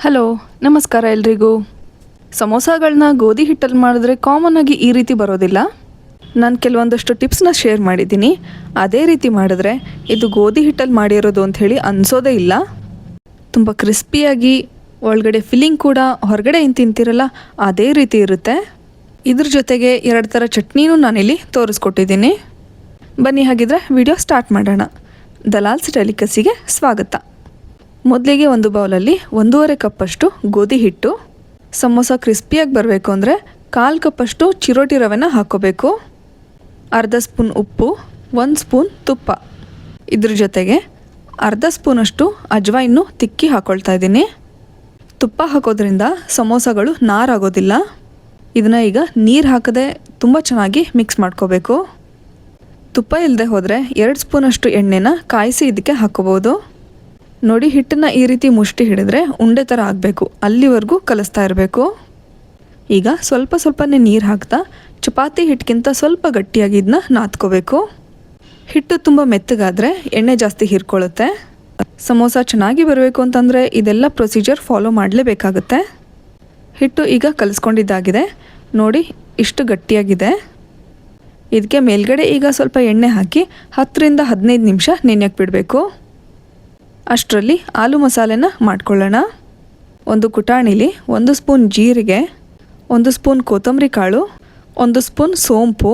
Hello, ನಮಸ್ಕಾರ ಎಲ್ರಿಗೂ. ಸಮೋಸಾಗಳನ್ನ ಗೋಧಿ ಹಿಟ್ಟಲ್ಲಿ ಮಾಡಿದ್ರೆ ಕಾಮನ್ ಆಗಿ ಈ ರೀತಿ ಬರೋದಿಲ್ಲ. ನಾನು ಕೆಲವೊಂದಷ್ಟು ಟಿಪ್ಸ್ನ ಶೇರ್ ಮಾಡಿದ್ದೀನಿ. ಅದೇ ರೀತಿ ಮಾಡಿದ್ರೆ ಇದು ಗೋಧಿ ಹಿಟ್ಟಲ್ಲಿ ಮಾಡಿರೋದು ಅಂಥೇಳಿ ಅನಿಸೋದೇ ಇಲ್ಲ. ತುಂಬ ಕ್ರಿಸ್ಪಿಯಾಗಿ ಒಳಗಡೆ ಫಿಲ್ಲಿಂಗ್ ಕೂಡ ಹೊರಗಡೆ ಏನು ತಿಂತಿರಲ್ಲ ಅದೇ ರೀತಿ ಇರುತ್ತೆ. ಇದ್ರ ಜೊತೆಗೆ 2 ಥರ ಚಟ್ನಿನೂ ನಾನಿಲ್ಲಿ ತೋರಿಸ್ಕೊಟ್ಟಿದ್ದೀನಿ. ಬನ್ನಿ ಹಾಗಿದ್ರೆ ವಿಡಿಯೋ ಸ್ಟಾರ್ಟ್ ಮಾಡೋಣ. ದಲಾಲ್ಸ್ ಡೆಲಿಕಸಿಗೆ ಸ್ವಾಗತ. ಮೊದಲಿಗೆ ಒಂದು ಬೌಲಲ್ಲಿ 1.5 ಕಪ್ಪಷ್ಟು ಗೋಧಿ ಹಿಟ್ಟು, ಸಮೋಸ ಕ್ರಿಸ್ಪಿಯಾಗಿ ಬರಬೇಕು ಅಂದರೆ 1/4 ಕಪ್ಪಷ್ಟು ಚಿರೋಟಿ ರವೆನ ಹಾಕ್ಕೋಬೇಕು, ಅರ್ಧ ಸ್ಪೂನ್ ಉಪ್ಪು, 1 ಸ್ಪೂನ್ ತುಪ್ಪ, ಇದ್ರ ಜೊತೆಗೆ ಅರ್ಧ ಸ್ಪೂನಷ್ಟು ಅಜ್ವಾಯಿನ್ನು ತಿಕ್ಕಿ ಹಾಕ್ಕೊಳ್ತಾ ಇದ್ದೀನಿ. ತುಪ್ಪ ಹಾಕೋದ್ರಿಂದ ಸಮೋಸಗಳು ನಾರಾಗೋದಿಲ್ಲ. ಇದನ್ನು ಈಗ ನೀರು ಹಾಕದೆ ತುಂಬ ಚೆನ್ನಾಗಿ ಮಿಕ್ಸ್ ಮಾಡ್ಕೋಬೇಕು. ತುಪ್ಪ ಇಲ್ಲದೆ ಹೋದರೆ 2 ಸ್ಪೂನಷ್ಟು ಎಣ್ಣೆನ ಕಾಯಿಸಿ ಇದಕ್ಕೆ ಹಾಕ್ಕೋಬೋದು. ನೋಡಿ, ಹಿಟ್ಟನ್ನು ಈ ರೀತಿ ಮುಷ್ಟಿ ಹಿಡಿದ್ರೆ ಉಂಡೆ ಥರ ಆಗಬೇಕು, ಅಲ್ಲಿವರೆಗೂ ಕಲಿಸ್ತಾ ಇರಬೇಕು. ಈಗ ಸ್ವಲ್ಪನೇ ನೀರು ಹಾಕ್ತಾ ಚಪಾತಿ ಹಿಟ್ಟಿಗಿಂತ ಸ್ವಲ್ಪ ಗಟ್ಟಿಯಾಗಿ ಇದನ್ನ ನಾದ್ಕೋಬೇಕು. ಹಿಟ್ಟು ತುಂಬ ಮೆತ್ತಗಾದರೆ ಎಣ್ಣೆ ಜಾಸ್ತಿ ಹೀರ್ಕೊಳ್ಳುತ್ತೆ. ಸಮೋಸ ಚೆನ್ನಾಗಿ ಬರಬೇಕು ಅಂತಂದರೆ ಇದೆಲ್ಲ ಪ್ರೊಸೀಜರ್ ಫಾಲೋ ಮಾಡಲೇಬೇಕಾಗುತ್ತೆ. ಹಿಟ್ಟು ಈಗ ಕಲಿಸ್ಕೊಂಡಿದ್ದಾಗಿದೆ. ನೋಡಿ, ಇಷ್ಟು ಗಟ್ಟಿಯಾಗಿದೆ. ಇದಕ್ಕೆ ಮೇಲ್ಗಡೆ ಈಗ ಸ್ವಲ್ಪ ಎಣ್ಣೆ ಹಾಕಿ 10 ರಿಂದ 15 ನಿಮಿಷ ನೆನೆಯಕ್ಕೆ ಬಿಡಬೇಕು. ಅಷ್ಟರಲ್ಲಿ ಆಲೂ ಮಸಾಲೆನ ಮಾಡ್ಕೊಳ್ಳೋಣ. ಒಂದು ಕುಟಾಣಿಲಿ 1 ಸ್ಪೂನ್ ಜೀರಿಗೆ, 1 ಸ್ಪೂನ್ ಕೊತ್ತಂಬರಿ ಕಾಳು, 1 ಸ್ಪೂನ್ ಸೋಂಪು,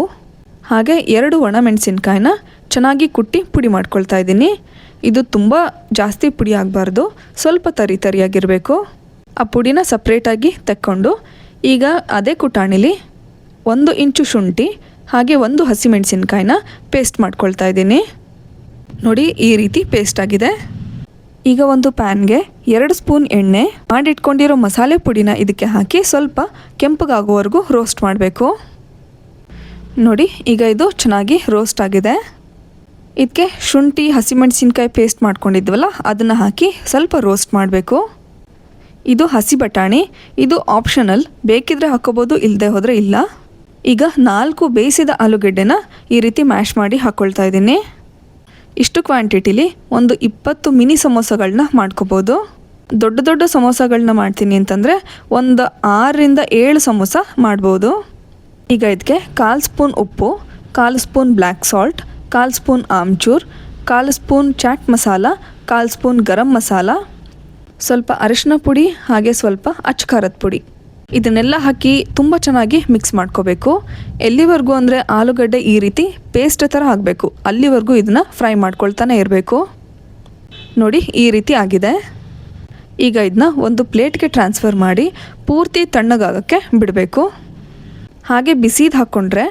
ಹಾಗೆ 2 ಒಣಮೆಣಸಿನ್ಕಾಯಿನ ಚೆನ್ನಾಗಿ ಕುಟ್ಟಿ ಪುಡಿ ಮಾಡ್ಕೊಳ್ತಾ ಇದ್ದೀನಿ. ಇದು ತುಂಬ ಜಾಸ್ತಿ ಪುಡಿ ಆಗಬಾರ್ದು, ಸ್ವಲ್ಪ ತರಿಯಾಗಿರಬೇಕು. ಆ ಪುಡಿನ ಸಪ್ರೇಟಾಗಿ ತೆಕ್ಕೊಂಡು ಈಗ ಅದೇ ಕುಟಾಣಿಲಿ 1 ಇಂಚು ಶುಂಠಿ ಹಾಗೆ 1 ಹಸಿಮೆಣಸಿನ್ಕಾಯಿನ ಪೇಸ್ಟ್ ಮಾಡ್ಕೊಳ್ತಾ ಇದ್ದೀನಿ. ನೋಡಿ, ಈ ರೀತಿ ಪೇಸ್ಟ್ ಆಗಿದೆ. ಈಗ ಒಂದು ಪ್ಯಾನ್ಗೆ 2 ಸ್ಪೂನ್ ಎಣ್ಣೆ, ಮಾಡಿಟ್ಕೊಂಡಿರೋ ಮಸಾಲೆ ಪುಡಿನ ಇದಕ್ಕೆ ಹಾಕಿ ಸ್ವಲ್ಪ ಕೆಂಪಗಾಗೋವರೆಗೂ ರೋಸ್ಟ್ ಮಾಡಬೇಕು. ನೋಡಿ, ಈಗ ಇದು ಚೆನ್ನಾಗಿ ರೋಸ್ಟ್ ಆಗಿದೆ. ಇದಕ್ಕೆ ಶುಂಠಿ ಹಸಿಮೆಣಸಿನ್ಕಾಯಿ ಪೇಸ್ಟ್ ಮಾಡ್ಕೊಂಡಿದ್ವಲ್ಲ ಅದನ್ನು ಹಾಕಿ ಸ್ವಲ್ಪ ರೋಸ್ಟ್ ಮಾಡಬೇಕು. ಇದು ಹಸಿ ಬಟಾಣಿ, ಇದು ಆಪ್ಷನಲ್, ಬೇಕಿದ್ರೆ ಹಾಕ್ಕೋಬೋದು, ಇಲ್ಲದೆ ಹೋದರೆ ಇಲ್ಲ. ಈಗ 4 ಬೇಯಿಸಿದ ಆಲೂಗೆಡ್ಡೆನ ಈ ರೀತಿ ಮ್ಯಾಶ್ ಮಾಡಿ ಹಾಕ್ಕೊಳ್ತಾ ಇದ್ದೀನಿ. ಇಷ್ಟು ಕ್ವಾಂಟಿಟಿಲಿ ಒಂದು 20 ಮಿನಿ ಸಮೋಸಗಳನ್ನ ಮಾಡ್ಕೋಬೋದು. ದೊಡ್ಡ ಸಮೋಸಗಳನ್ನ ಮಾಡ್ತೀನಿ ಅಂತಂದರೆ ಒಂದು 6 ರಿಂದ 7 ಸಮೋಸ ಮಾಡ್ಬೋದು. ಈಗ ಇದಕ್ಕೆ 1/4 ಸ್ಪೂನ್ ಉಪ್ಪು, 1/4 spoon black salt, 1/4 spoon amchur, 1/4 spoon chaat masala, 1/4 spoon garam masala, ಸ್ವಲ್ಪ ಅರಿಶಿನ ಪುಡಿ ಹಾಗೆ ಸ್ವಲ್ಪ ಅಚ್ಕಾರದ ಪುಡಿ, ಇದನ್ನೆಲ್ಲ ಹಾಕಿ ತುಂಬ ಚೆನ್ನಾಗಿ ಮಿಕ್ಸ್ ಮಾಡ್ಕೋಬೇಕು. ಎಲ್ಲಿವರೆಗೂ ಅಂದರೆ ಆಲೂಗಡ್ಡೆ ಈ ರೀತಿ ಪೇಸ್ಟ್ ಥರ ಆಗಬೇಕು, ಅಲ್ಲಿವರೆಗೂ ಇದನ್ನು ಫ್ರೈ ಮಾಡ್ಕೊಳ್ತಾನೆ ಇರಬೇಕು. ನೋಡಿ, ಈ ರೀತಿ ಆಗಿದೆ. ಈಗ ಇದನ್ನ ಒಂದು ಪ್ಲೇಟ್ಗೆ ಟ್ರಾನ್ಸ್ಫರ್ ಮಾಡಿ ಪೂರ್ತಿ ತಣ್ಣಗಾಗೋಕ್ಕೆ ಬಿಡಬೇಕು. ಹಾಗೆ ಬಿಸಿದು ಹಾಕ್ಕೊಂಡ್ರೆ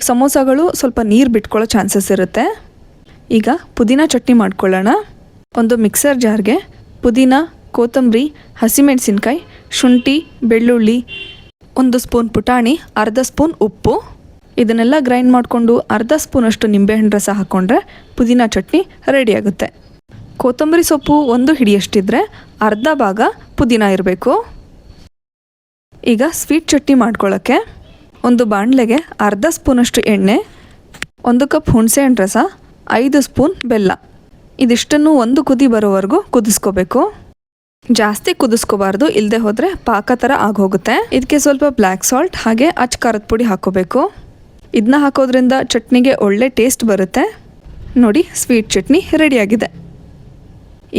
ಸಮೋಸಗಳು ಸ್ವಲ್ಪ ನೀರು ಬಿಟ್ಕೊಳ್ಳೋ ಚಾನ್ಸಸ್ ಇರುತ್ತೆ. ಈಗ ಪುದೀನ ಚಟ್ನಿ ಮಾಡ್ಕೊಳ್ಳೋಣ. ಒಂದು ಮಿಕ್ಸರ್ ಜಾರ್ಗೆ ಪುದೀನ, ಕೊತ್ತಂಬರಿ, ಹಸಿಮೆಣಸಿನ್ಕಾಯಿ, ಶುಂಠಿ, ಬೆಳ್ಳುಳ್ಳಿ, 1 ಸ್ಪೂನ್ ಪುಟಾಣಿ, ಅರ್ಧ ಸ್ಪೂನ್ ಉಪ್ಪು, ಇದನ್ನೆಲ್ಲ ಗ್ರೈಂಡ್ ಮಾಡಿಕೊಂಡು ಅರ್ಧ ಸ್ಪೂನಷ್ಟು ನಿಂಬೆಹಣ್ಣು ರಸ ಹಾಕ್ಕೊಂಡ್ರೆ ಪುದೀನ ಚಟ್ನಿ ರೆಡಿಯಾಗುತ್ತೆ. ಕೊತ್ತಂಬರಿ ಸೊಪ್ಪು 1 ಹಿಡಿಯಷ್ಟಿದ್ರೆ ಅರ್ಧ ಭಾಗ ಪುದೀನ ಇರಬೇಕು. ಈಗ ಸ್ವೀಟ್ ಚಟ್ನಿ ಮಾಡ್ಕೊಳ್ಳೋಕ್ಕೆ ಒಂದು ಬಾಣಲೆಗೆ ಅರ್ಧ ಸ್ಪೂನಷ್ಟು ಎಣ್ಣೆ, 1 ಕಪ್ ಹುಣಸೆಹಣ್ಣು ರಸ, 5 ಸ್ಪೂನ್ ಬೆಲ್ಲ, ಇದಿಷ್ಟನ್ನು 1 ಕುದಿ ಬರೋವರೆಗೂ ಕುದಿಸ್ಕೋಬೇಕು. ಜಾಸ್ತಿ ಕುದಿಸ್ಕೋಬಾರ್ದು, ಇಲ್ಲದೆ ಹೋದರೆ ಪಾಕ ಥರ ಆಗೋಗುತ್ತೆ. ಇದಕ್ಕೆ ಸ್ವಲ್ಪ ಬ್ಲ್ಯಾಕ್ ಸಾಲ್ಟ್ ಹಾಗೆ ಅಚ್ಕಾರದ ಪುಡಿ ಹಾಕ್ಕೋಬೇಕು. ಇದನ್ನ ಹಾಕೋದ್ರಿಂದ ಚಟ್ನಿಗೆ ಒಳ್ಳೆ ಟೇಸ್ಟ್ ಬರುತ್ತೆ. ನೋಡಿ, ಸ್ವೀಟ್ ಚಟ್ನಿ ರೆಡಿಯಾಗಿದೆ.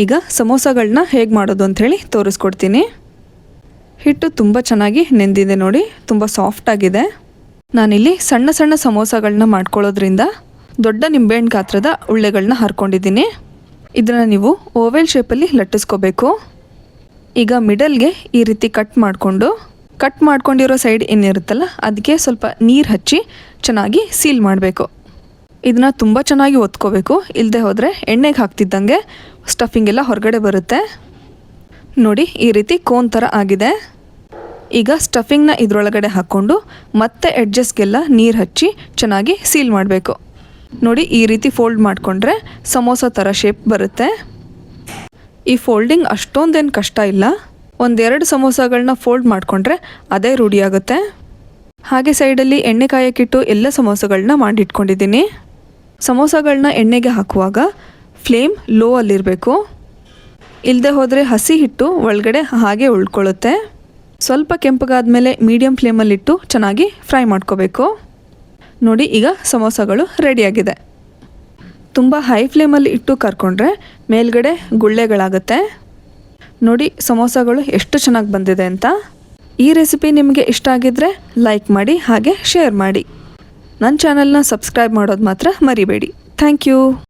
ಈಗ ಸಮೋಸಗಳನ್ನ ಹೇಗೆ ಮಾಡೋದು ಅಂಥೇಳಿ ತೋರಿಸ್ಕೊಡ್ತೀನಿ. ಹಿಟ್ಟು ತುಂಬ ಚೆನ್ನಾಗಿ ನೆಂದಿದೆ. ನೋಡಿ, ತುಂಬ ಸಾಫ್ಟಾಗಿದೆ. ನಾನಿಲ್ಲಿ ಸಣ್ಣ ಸಮೋಸಗಳನ್ನ ಮಾಡ್ಕೊಳ್ಳೋದ್ರಿಂದ ದೊಡ್ಡ ನಿಂಬೆಹಣ್ಣು ಗಾತ್ರದ ಉಳ್ಳೆಗಳನ್ನ ಹರ್ಕೊಂಡಿದ್ದೀನಿ. ಇದನ್ನು ನೀವು ಓವೆಲ್ ಶೇಪಲ್ಲಿ ಲಟ್ಟಿಸ್ಕೋಬೇಕು. ಈಗ ಮಿಡಲ್ಗೆ ಈ ರೀತಿ ಕಟ್ ಮಾಡ್ಕೊಂಡಿರೋ ಸೈಡ್ ಏನಿರುತ್ತಲ್ಲ ಅದಕ್ಕೆ ಸ್ವಲ್ಪ ನೀರು ಹಚ್ಚಿ ಚೆನ್ನಾಗಿ ಸೀಲ್ ಮಾಡಬೇಕು. ಇದನ್ನು ತುಂಬ ಚೆನ್ನಾಗಿ ಒತ್ಕೋಬೇಕು, ಇಲ್ಲದೆ ಹೋದರೆ ಎಣ್ಣೆಗೆ ಹಾಕ್ತಿದ್ದಂಗೆ ಸ್ಟಫಿಂಗ್ ಎಲ್ಲ ಹೊರಗಡೆ ಬರುತ್ತೆ. ನೋಡಿ, ಈ ರೀತಿ ಕೋನ್ ಥರ ಆಗಿದೆ. ಈಗ ಸ್ಟಫಿಂಗ್ನ ಇದರೊಳಗಡೆ ಹಾಕ್ಕೊಂಡು ಮತ್ತೆ ಎಡ್ಜಸ್ಗೆಲ್ಲ ನೀರು ಹಚ್ಚಿ ಚೆನ್ನಾಗಿ ಸೀಲ್ ಮಾಡಬೇಕು. ನೋಡಿ, ಈ ರೀತಿ ಫೋಲ್ಡ್ ಮಾಡಿಕೊಂಡ್ರೆ ಸಮೋಸ ಥರ ಶೇಪ್ ಬರುತ್ತೆ. ಈ ಫೋಲ್ಡಿಂಗ್ ಅಷ್ಟೊಂದೇನು ಕಷ್ಟ ಇಲ್ಲ. 1-2 ಸಮೋಸಗಳನ್ನ ಫೋಲ್ಡ್ ಮಾಡಿಕೊಂಡ್ರೆ ಅದೇ ರೂಢಿಯಾಗುತ್ತೆ. ಹಾಗೆ ಸೈಡಲ್ಲಿ ಎಣ್ಣೆ ಕಾಯಕ್ಕಿಟ್ಟು ಎಲ್ಲ ಸಮೋಸಗಳನ್ನ ಮಾಡಿಟ್ಕೊಂಡಿದ್ದೀನಿ. ಸಮೋಸಗಳನ್ನ ಎಣ್ಣೆಗೆ ಹಾಕುವಾಗ ಫ್ಲೇಮ್ ಲೋ ಅಲ್ಲಿರಬೇಕು. ಇಲ್ಲದೆ ಹೋದರೆ ಹಸಿ ಹಿಟ್ಟು ಒಳಗಡೆ ಹಾಗೆ ಉಳ್ಕೊಳ್ಳುತ್ತೆ. ಸ್ವಲ್ಪ ಕೆಂಪಗಾದ್ಮೇಲೆ ಮೀಡಿಯಮ್ ಫ್ಲೇಮಲ್ಲಿಟ್ಟು ಚೆನ್ನಾಗಿ ಫ್ರೈ ಮಾಡ್ಕೋಬೇಕು. ನೋಡಿ, ಈಗ ಸಮೋಸಗಳು ರೆಡಿಯಾಗಿದೆ. ತುಂಬ ಹೈ ಫ್ಲೇಮಲ್ಲಿ ಇಟ್ಟು ಕರ್ಕೊಂಡ್ರೆ ಮೇಲ್ಗಡೆ ಗುಳ್ಳೆಗಳಾಗುತ್ತೆ. ನೋಡಿ ಸಮೋಸಗಳು ಎಷ್ಟು ಚೆನ್ನಾಗಿ ಬಂದಿದೆ ಅಂತ. ಈ ರೆಸಿಪಿ ನಿಮಗೆ ಇಷ್ಟ ಆಗಿದ್ದರೆ ಲೈಕ್ ಮಾಡಿ, ಹಾಗೆ ಶೇರ್ ಮಾಡಿ. ನನ್ನ ಚಾನಲ್ನ ಸಬ್ಸ್ಕ್ರೈಬ್ ಮಾಡೋದು ಮಾತ್ರ ಮರಿಬೇಡಿ. Thank you.